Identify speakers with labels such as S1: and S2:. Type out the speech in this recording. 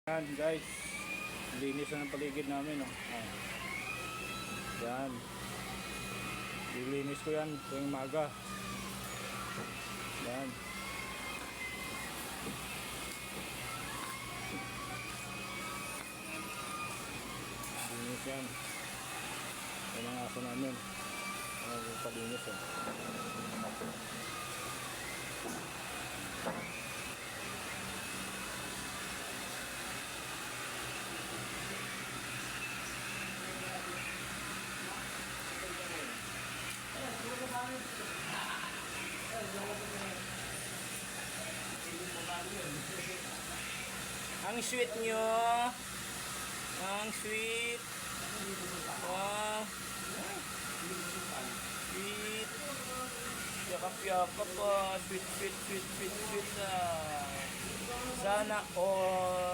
S1: Yan guys, linis na ng paligid namin, oh. Yan, lilinis ko yan tuwing maga. Yan, linis yan. Yan ang aso namin, palinis, oh. Ang sweet nyo. Ang sweet. Wow. Sweet. Yakap-yakap pa. Sweet, sweet, sweet, sweet, sweet. Sana all.